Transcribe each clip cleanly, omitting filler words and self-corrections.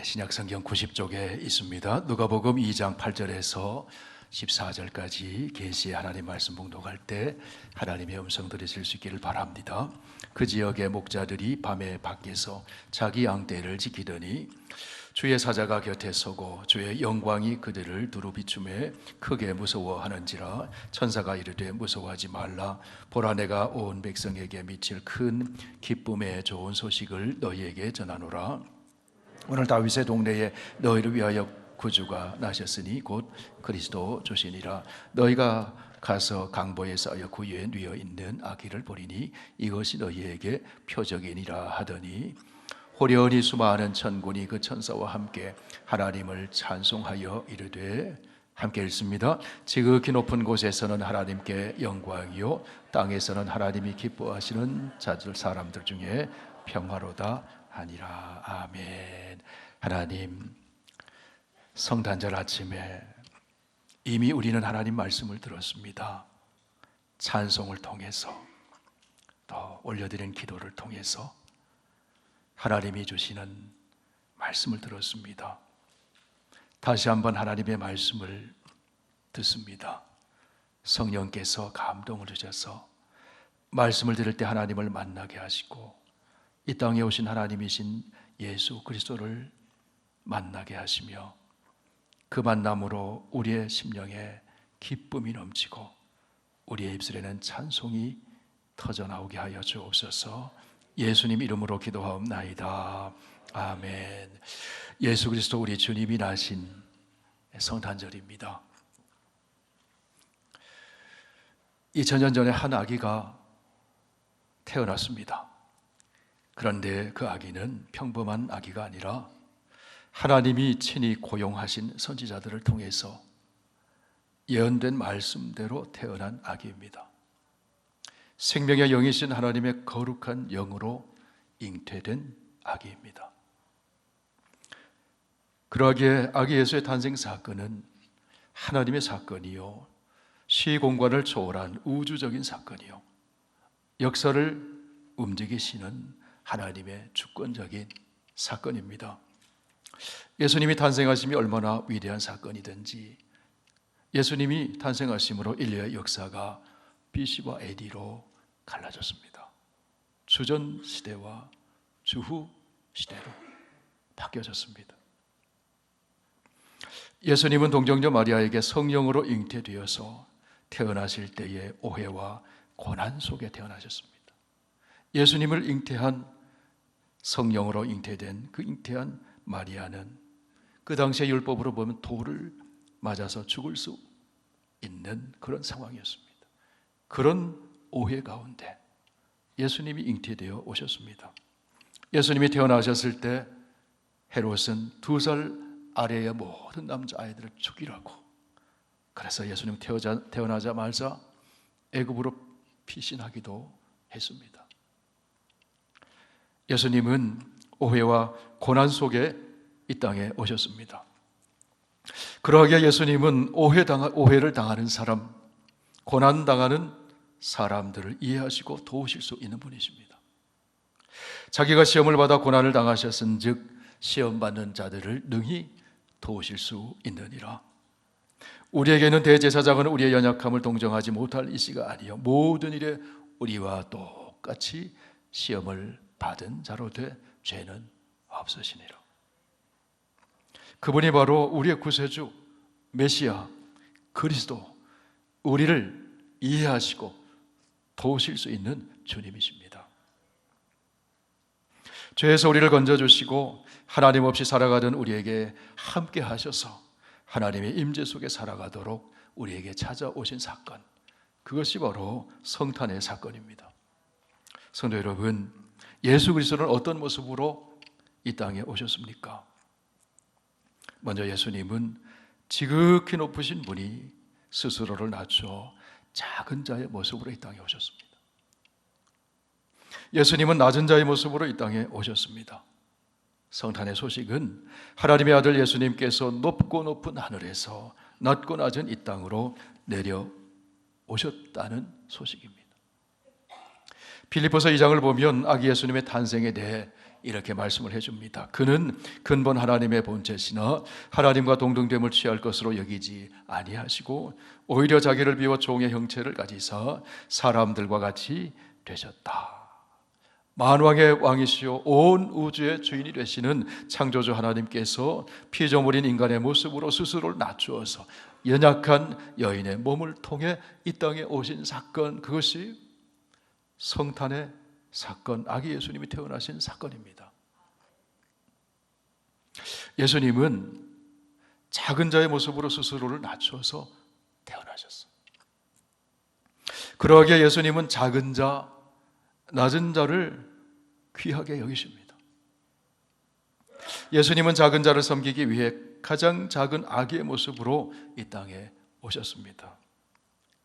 신약성경 90쪽에 있습니다. 누가복음 2장 8절에서 14절까지 계시의 하나님 말씀 봉독할 때 하나님의 음성 들으실 수 있기를 바랍니다. 그 지역의 목자들이 밤에 밖에서 자기 양떼를 지키더니 주의 사자가 곁에 서고 주의 영광이 그들을 두루 비추매 크게 무서워하는지라. 천사가 이르되 무서워하지 말라. 보라, 내가 온 백성에게 미칠 큰 기쁨의 좋은 소식을 너희에게 전하노라. 오늘 다윗의 동네에 너희를 위하여 구주가 나셨으니 곧 그리스도 주시니라. 너희가 가서 강보에 쌓여 그 위에 누워 있는 아기를 보리니 이것이 너희에게 표적이니라 하더니 호련히 수많은 천군이 그 천사와 함께 하나님을 찬송하여 이르되, 함께 읽습니다. 지극히 높은 곳에서는 하나님께 영광이요 땅에서는 하나님이 기뻐하시는 자들 사람들 중에 평화로다 하니라. 아멘. 하나님, 성탄절 아침에 이미 우리는 하나님 말씀을 들었습니다. 찬송을 통해서 또 올려드린 기도를 통해서 하나님이 주시는 말씀을 들었습니다. 다시 한번 하나님의 말씀을 듣습니다. 성령께서 감동을 주셔서 말씀을 들을 때 하나님을 만나게 하시고 이 땅에 오신 하나님이신 예수 그리스도를 만나게 하시며 그 만남으로 우리의 심령에 기쁨이 넘치고 우리의 입술에는 찬송이 터져나오게 하여 주옵소서. 예수님 이름으로 기도하옵나이다. 아멘. 예수 그리스도 우리 주님이 나신 성탄절입니다. 2000년 전에 한 아기가 태어났습니다. 그런데 그 아기는 평범한 아기가 아니라 하나님이 친히 고용하신 선지자들을 통해서 예언된 말씀대로 태어난 아기입니다. 생명의 영이신 하나님의 거룩한 영으로 잉태된 아기입니다. 그러하기에 아기 예수의 탄생 사건은 하나님의 사건이요 시공간을 초월한 우주적인 사건이요 역사를 움직이시는 하나님의 주권적인 사건입니다. 예수님이 탄생하심이 얼마나 위대한 사건이든지 예수님이 탄생하심으로 인류의 역사가 BC와 AD로 갈라졌습니다. 주전 시대와 주후 시대로 바뀌어졌습니다. 예수님은 동정녀 마리아에게 성령으로 잉태되어서 태어나실 때의 오해와 고난 속에 태어나셨습니다. 예수님을 잉태한 성령으로 잉태된 그 잉태한 마리아는 그 당시의 율법으로 보면 돌을 맞아서 죽을 수 있는 그런 상황이었습니다. 그런 오해 가운데 예수님이 잉태되어 오셨습니다. 예수님이 태어나셨을 때 헤롯은 2살 아래의 모든 남자아이들을 죽이라고, 그래서 예수님 태어나자마자 애굽으로 피신하기도 했습니다. 예수님은 오해와 고난 속에 이 땅에 오셨습니다. 그러하기에 예수님은 오해를 당하는 사람, 고난당하는 사람들을 이해하시고 도우실 수 있는 분이십니다. 자기가 시험을 받아 고난을 당하셨은 즉 시험받는 자들을 능히 도우실 수 있느니라. 우리에게는 대제사장은 우리의 연약함을 동정하지 못할 이씨가 아니요 모든 일에 우리와 똑같이 시험을 받은 자로 돼 죄는 없으시니라. 그분이 바로 우리의 구세주 메시아 그리스도, 우리를 이해하시고 도우실 수 있는 주님이십니다. 죄에서 우리를 건져주시고 하나님 없이 살아가던 우리에게 함께 하셔서 하나님의 임재 속에 살아가도록 우리에게 찾아오신 사건, 그것이 바로 성탄의 사건입니다. 성도 여러분, 예수 그리스도는 어떤 모습으로 이 땅에 오셨습니까? 먼저 예수님은 지극히 높으신 분이 스스로를 낮춰 작은 자의 모습으로 이 땅에 오셨습니다. 예수님은 낮은 자의 모습으로 이 땅에 오셨습니다. 성탄의 소식은 하나님의 아들 예수님께서 높고 높은 하늘에서 낮고 낮은 이 땅으로 내려오셨다는 소식입니다. 빌립보서 2장을 보면 아기 예수님의 탄생에 대해 이렇게 말씀을 해줍니다. 그는 근본 하나님의 본체시나 하나님과 동등됨을 취할 것으로 여기지 아니하시고 오히려 자기를 비워 종의 형체를 가지사 사람들과 같이 되셨다. 만왕의 왕이시요 온 우주의 주인이 되시는 창조주 하나님께서 피조물인 인간의 모습으로 스스로를 낮추어서 연약한 여인의 몸을 통해 이 땅에 오신 사건, 그것이 성탄의 사건, 아기 예수님이 태어나신 사건입니다. 예수님은 작은 자의 모습으로 스스로를 낮추어서 태어나셨어요. 그러기에 예수님은 작은 자, 낮은 자를 귀하게 여기십니다. 예수님은 작은 자를 섬기기 위해 가장 작은 아기의 모습으로 이 땅에 오셨습니다.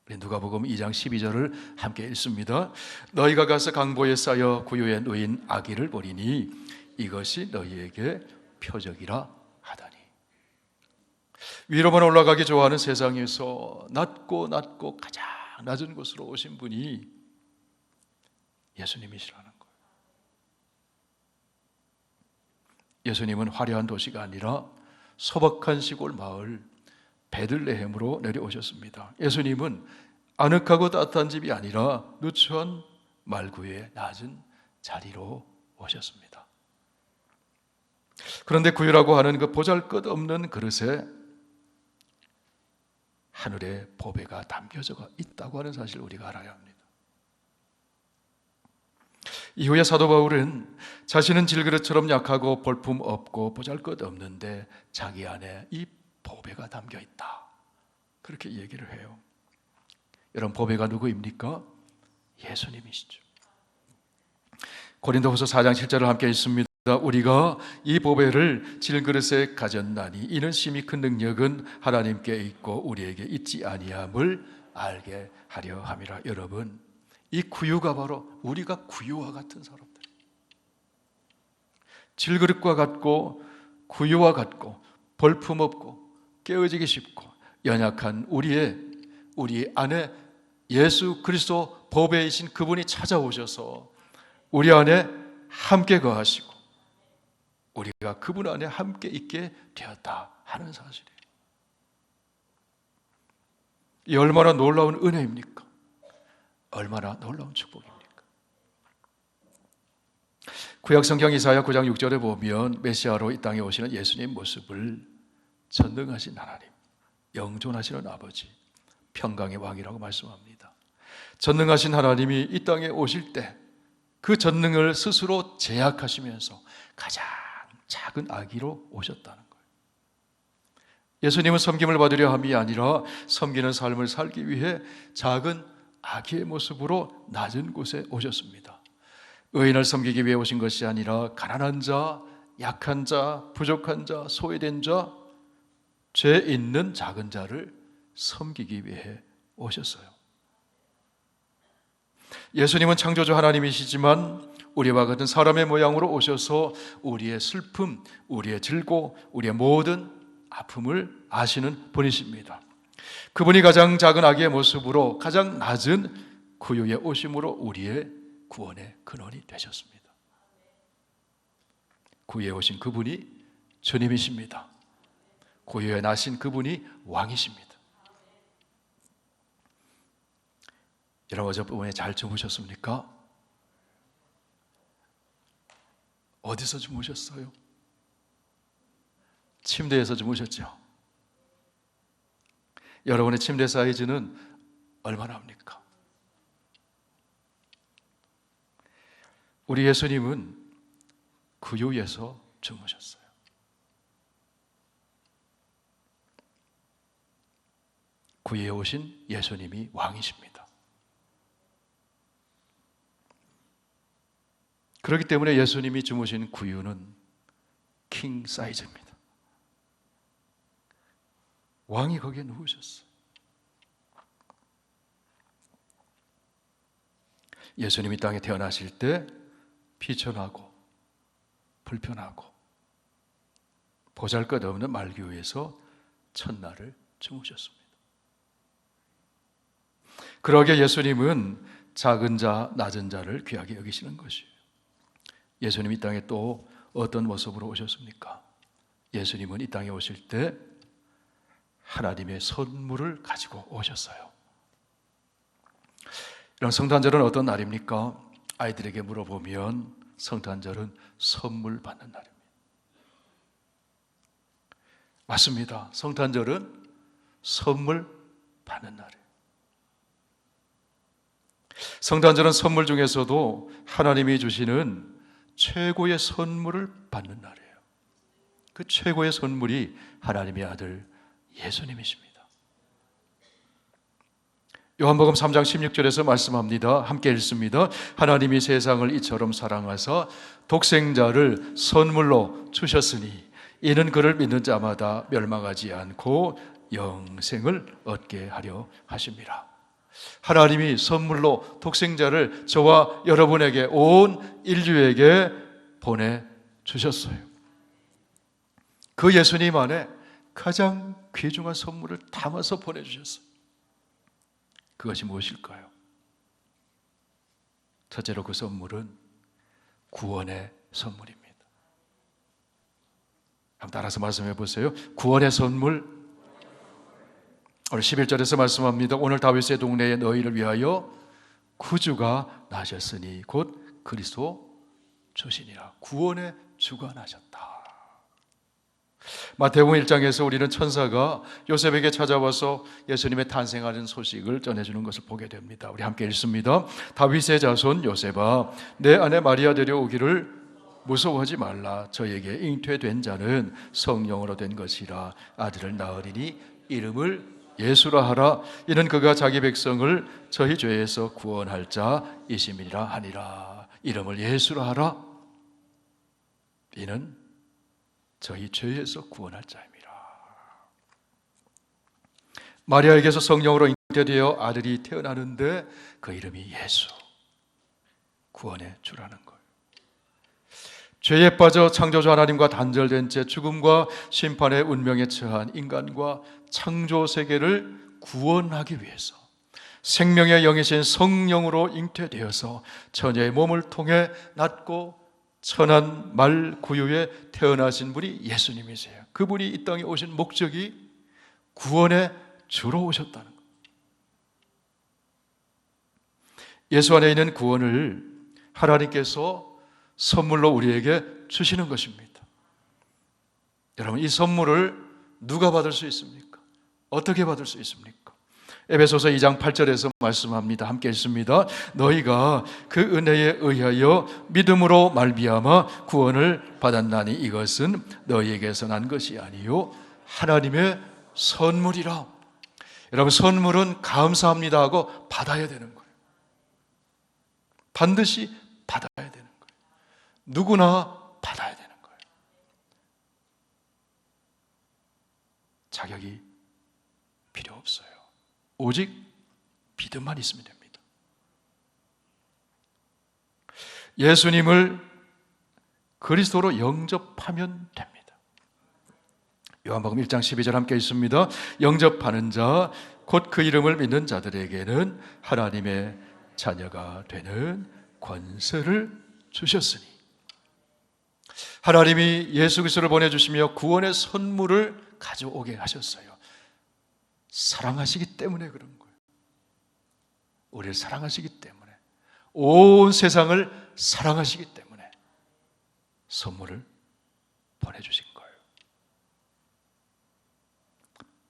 누가복음 2장 12절을 함께 읽습니다. 너희가 가서 강보에 쌓여 구유에 놓인 아기를 보리니 이것이 너희에게 표적이라 하다니. 위로만 올라가기 좋아하는 세상에서 낮고 가장 낮은 곳으로 오신 분이 예수님이시라는 거예요. 예수님은 화려한 도시가 아니라 소박한 시골 마을 베들레헴으로 내려오셨습니다. 예수님은 아늑하고 따뜻한 집이 아니라 누추한 말구의 낮은 자리로 오셨습니다. 그런데 구유라고 하는 그 보잘것없는 그릇에 하늘의 보배가 담겨져 있다고 하는 사실을 우리가 알아야 합니다. 이후에 사도 바울은 자신은 질그릇처럼 약하고 볼품 없고 보잘것없는데 자기 안에 이 보배가 담겨 있다, 그렇게 얘기를 해요. 여러분, 보배가 누구입니까? 예수님이시죠. 고린도후서 4장 7절을 함께 읽습니다. 우리가 이 보배를 질그릇에 가졌나니 이는 심히 큰 능력은 하나님께 있고 우리에게 있지 아니함을 알게 하려 함이라. 여러분, 이 구유가 바로 우리가 구유와 같은 사람들, 질그릇과 같고 구유와 같고 볼품없고 깨어지기 쉽고 연약한 우리 안에 예수 그리스도 보배이신 그분이 찾아오셔서 우리 안에 함께 거하시고 우리가 그분 안에 함께 있게 되었다 하는 사실이에요. 이 얼마나 놀라운 은혜입니까? 얼마나 놀라운 축복입니까? 구약성경 이사야 9장 6절에 보면 메시아로 이 땅에 오시는 예수님 모습을 전능하신 하나님, 영존하시는 아버지, 평강의 왕이라고 말씀합니다. 전능하신 하나님이 이 땅에 오실 때 그 전능을 스스로 제약하시면서 가장 작은 아기로 오셨다는 거예요. 예수님은 섬김을 받으려 함이 아니라 섬기는 삶을 살기 위해 작은 아기의 모습으로 낮은 곳에 오셨습니다. 의인을 섬기기 위해 오신 것이 아니라 가난한 자, 약한 자, 부족한 자, 소외된 자, 죄 있는 작은 자를 섬기기 위해 오셨어요. 예수님은 창조주 하나님이시지만 우리와 같은 사람의 모양으로 오셔서 우리의 슬픔, 우리의 즐거, 우리의 모든 아픔을 아시는 분이십니다. 그분이 가장 작은 아기의 모습으로 가장 낮은 구유에 오심으로 우리의 구원의 근원이 되셨습니다. 구유에 오신 그분이 주님이십니다. 구유에 나신 그분이 왕이십니다. 여러분, 어젯밤에 잘 주무셨습니까? 어디서 주무셨어요? 침대에서 주무셨죠? 여러분의 침대 사이즈는 얼마나 합니까? 우리 예수님은 구유에서 주무셨어요. 구유에 오신 예수님이 왕이십니다. 그렇기 때문에 예수님이 주무신 구유는 킹 사이즈입니다. 왕이 거기에 누우셨어요. 예수님이 땅에 태어나실 때 비천하고 불편하고 보잘것없는 말교에서 첫날을 주무셨습니다. 그러기에 예수님은 작은 자, 낮은 자를 귀하게 여기시는 것이에요. 예수님이 이 땅에 또 어떤 모습으로 오셨습니까? 예수님은 이 땅에 오실 때 하나님의 선물을 가지고 오셨어요. 이런 성탄절은 어떤 날입니까? 아이들에게 물어보면 성탄절은 선물 받는 날입니다. 맞습니다. 성탄절은 선물 받는 날이에요. 성탄절은 선물 중에서도 하나님이 주시는 최고의 선물을 받는 날이에요. 그 최고의 선물이 하나님의 아들 예수님이십니다. 요한복음 3장 16절에서 말씀합니다. 함께 읽습니다. 하나님이 세상을 이처럼 사랑하사 독생자를 선물로 주셨으니 이는 그를 믿는 자마다 멸망하지 않고 영생을 얻게 하려 하심이라. 하나님이 선물로 독생자를 저와 여러분에게, 온 인류에게 보내주셨어요. 그 예수님 안에 가장 귀중한 선물을 담아서 보내주셨어요. 그것이 무엇일까요? 첫째로 그 선물은 구원의 선물입니다. 한번 따라서 말씀해 보세요. 구원의 선물. 오늘 11절에서 말씀합니다. 오늘 다윗의 동네에 너희를 위하여 구주가 나셨으니 곧 그리스도 주시니라. 구원의 주가 나셨다. 마태복음 1장에서 우리는 천사가 요셉에게 찾아와서 예수님의 탄생하는 소식을 전해주는 것을 보게 됩니다. 우리 함께 읽습니다. 다윗의 자손 요셉아, 내 아내 마리아 데려오기를 무서워하지 말라. 저에게 잉태된 자는 성령으로 된 것이라. 아들을 낳으리니 이름을 예수라 하라. 이는 그가 자기 백성을 저희 죄에서 구원할 자이심이라 하니라. 이름을 예수라 하라. 이는 저희 죄에서 구원할 자입니다. 마리아에게서 성령으로 잉태되어 아들이 태어나는데 그 이름이 예수, 구원의 주라는 거예요. 죄에 빠져 창조주 하나님과 단절된 채 죽음과 심판의 운명에 처한 인간과 창조 세계를 구원하기 위해서 생명의 영이신 성령으로 잉태되어서 처녀의 몸을 통해 낳고 천한 말 구유에 태어나신 분이 예수님이세요. 그분이 이 땅에 오신 목적이 구원의 주로 오셨다는 것. 예수 안에 있는 구원을 하나님께서 선물로 우리에게 주시는 것입니다. 여러분, 이 선물을 누가 받을 수 있습니까? 어떻게 받을 수 있습니까? 에베소서 2장 8절에서 말씀합니다. 함께 읽습니다. 너희가 그 은혜에 의하여 믿음으로 말미암아 구원을 받았나니 이것은 너희에게서 난 것이 아니요 하나님의 선물이라. 여러분, 선물은 감사합니다 하고 받아야 되는 거예요. 반드시 받아야 되는 거예요. 누구나 받아야 되는 거예요. 자격이 필요 없어요. 오직 믿음만 있으면 됩니다. 예수님을 그리스도로 영접하면 됩니다. 요한복음 1장 12절 함께 있습니다. 영접하는 자, 곧 그 이름을 믿는 자들에게는 하나님의 자녀가 되는 권세를 주셨으니. 하나님이 예수 그리스도를 보내주시며 구원의 선물을 가져오게 하셨어요. 사랑하시기 때문에 그런 거예요. 우리를 사랑하시기 때문에, 온 세상을 사랑하시기 때문에 선물을 보내주신 거예요.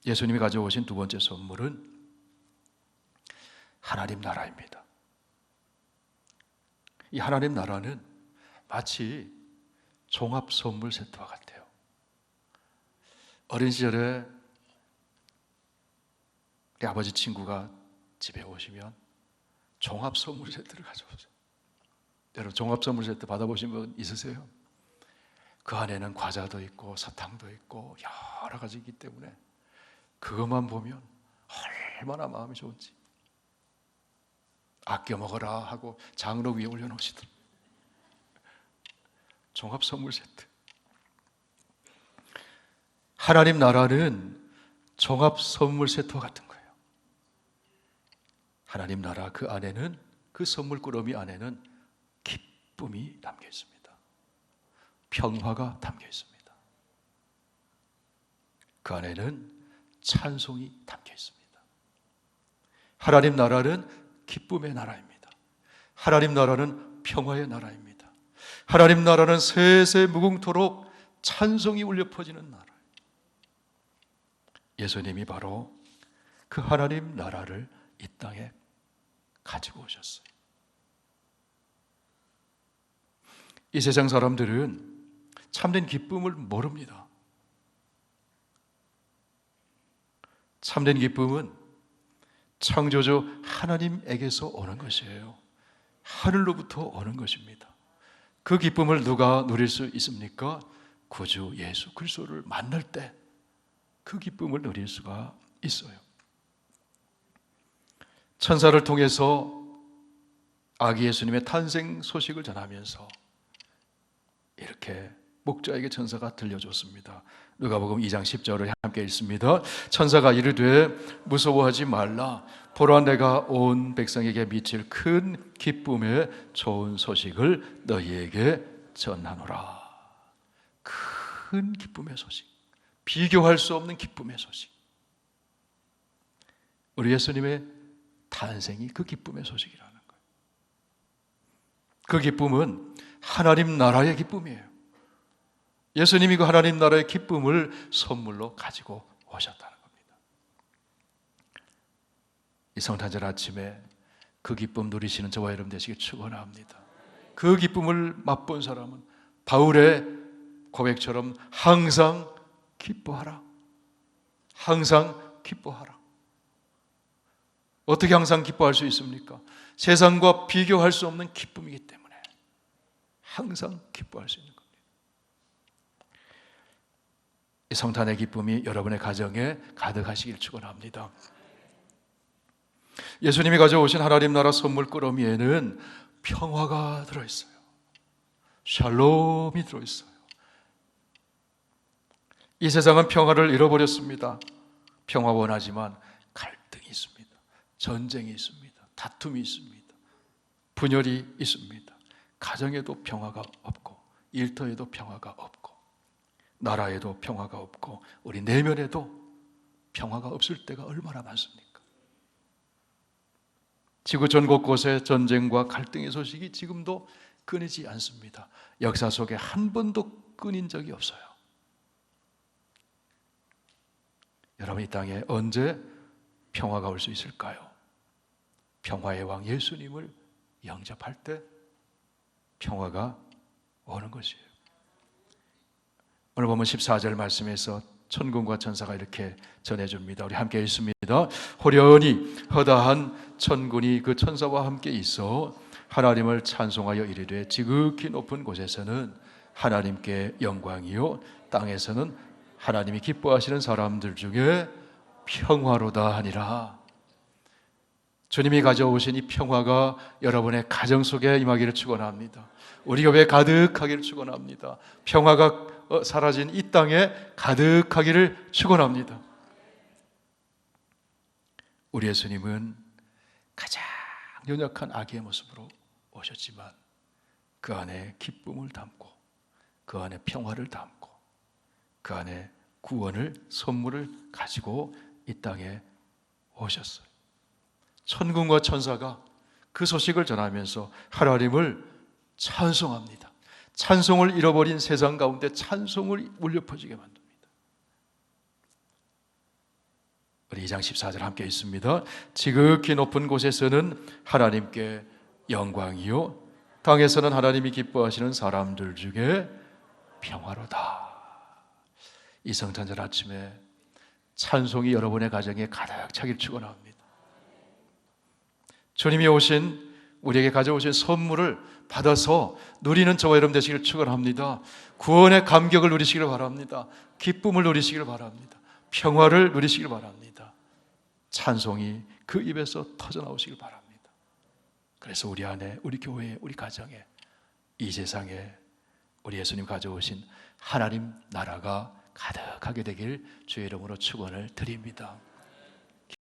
예수님이 가져오신 두 번째 선물은 하나님 나라입니다. 이 하나님 나라는 마치 종합 선물 세트와 같아요. 어린 시절에 우리 아버지 친구가 집에 오시면 종합 선물 세트를 가져오세요. 여러분, 종합 선물 세트 받아보신 분 있으세요? 그 안에는 과자도 있고 사탕도 있고 여러 가지 있기 때문에 그것만 보면 얼마나 마음이 좋은지. 아껴 먹어라 하고 장로 위에 올려놓으시더라고요. 종합 선물 세트. 하나님 나라는 종합 선물 세트와 같은 거예요. 하나님 나라 그 안에는, 그 선물 꾸러미 안에는 기쁨이 담겨 있습니다. 평화가 담겨 있습니다. 그 안에는 찬송이 담겨 있습니다. 하나님 나라는 기쁨의 나라입니다. 하나님 나라는 평화의 나라입니다. 하나님 나라는 세세 무궁토록 찬송이 울려 퍼지는 나라. 예수님이 바로 그 하나님 나라를 이 땅에 가지고 오셨어요. 이 세상 사람들은 참된 기쁨을 모릅니다. 참된 기쁨은 창조주 하나님에게서 오는 것이에요. 하늘로부터 오는 것입니다. 그 기쁨을 누가 누릴 수 있습니까? 구주 예수 그리스도를 만날 때 그 기쁨을 누릴 수가 있어요. 천사를 통해서 아기 예수님의 탄생 소식을 전하면서 이렇게 목자에게 천사가 들려줬습니다. 누가복음 2장 10절을 함께 읽습니다. 천사가 이르되 무서워하지 말라. 보라 내가 온 백성에게 미칠 큰 기쁨의 좋은 소식을 너희에게 전하노라. 큰 기쁨의 소식, 비교할 수 없는 기쁨의 소식. 우리 예수님의 탄생이 그 기쁨의 소식이라는 거예요. 그 기쁨은 하나님 나라의 기쁨이에요. 예수님이 그 하나님 나라의 기쁨을 선물로 가지고 오셨다는 겁니다. 이 성탄절 아침에 그 기쁨 누리시는 저와 여러분 되시길 축원합니다. 그 기쁨을 맛본 사람은 바울의 고백처럼 항상 기뻐하라. 항상 기뻐하라. 어떻게 항상 기뻐할 수 있습니까? 세상과 비교할 수 없는 기쁨이기 때문에 항상 기뻐할 수 있는 겁니다. 이 성탄의 기쁨이 여러분의 가정에 가득하시길 축원합니다. 예수님이 가져오신 하나님 나라 선물 꾸러미에는 평화가 들어있어요. 샬롬이 들어있어요. 이 세상은 평화를 잃어버렸습니다. 평화 원하지만 갈등이 있습니다. 전쟁이 있습니다. 다툼이 있습니다. 분열이 있습니다. 가정에도 평화가 없고 일터에도 평화가 없고 나라에도 평화가 없고 우리 내면에도 평화가 없을 때가 얼마나 많습니까? 지구 전 곳곳에 전쟁과 갈등의 소식이 지금도 끊이지 않습니다. 역사 속에 한 번도 끊인 적이 없어요. 여러분, 이 땅에 언제 평화가 올 수 있을까요? 평화의 왕 예수님을 영접할 때 평화가 오는 것이에요. 오늘 보면 14절 말씀에서 천군과 천사가 이렇게 전해줍니다. 우리 함께 읽습니다. 호련히 허다한 천군이 그 천사와 함께 있어 하나님을 찬송하여 이르되 지극히 높은 곳에서는 하나님께 영광이요 땅에서는 하나님이 기뻐하시는 사람들 중에 평화로다 하니라. 주님이 가져오신 이 평화가 여러분의 가정 속에 임하기를 축원합니다. 우리 교회에 가득하기를 축원합니다. 평화가 사라진 이 땅에 가득하기를 축원합니다. 우리 예수님은 가장 연약한 아기의 모습으로 오셨지만 그 안에 기쁨을 담고 그 안에 평화를 담고 그 안에 구원을 선물을 가지고 이 땅에 오셨어요. 천군과 천사가 그 소식을 전하면서 하나님을 찬송합니다. 찬송을 잃어버린 세상 가운데 찬송을 울려 퍼지게 만듭니다. 우리 2장 14절 함께 있습니다. 지극히 높은 곳에서는 하나님께 영광이요 땅에서는 하나님이 기뻐하시는 사람들 중에 평화로다. 이 성탄절 아침에 찬송이 여러분의 가정에 가득 차길 축원합니다. 주님이 오신 우리에게 가져오신 선물을 받아서 누리는 저와 여러분 되시길 축원합니다. 구원의 감격을 누리시길 바랍니다. 기쁨을 누리시길 바랍니다. 평화를 누리시길 바랍니다. 찬송이 그 입에서 터져나오시길 바랍니다. 그래서 우리 안에, 우리 교회에, 우리 가정에, 이 세상에 우리 예수님 가져오신 하나님 나라가 가득하게 되길 주의 이름으로 축원을 드립니다.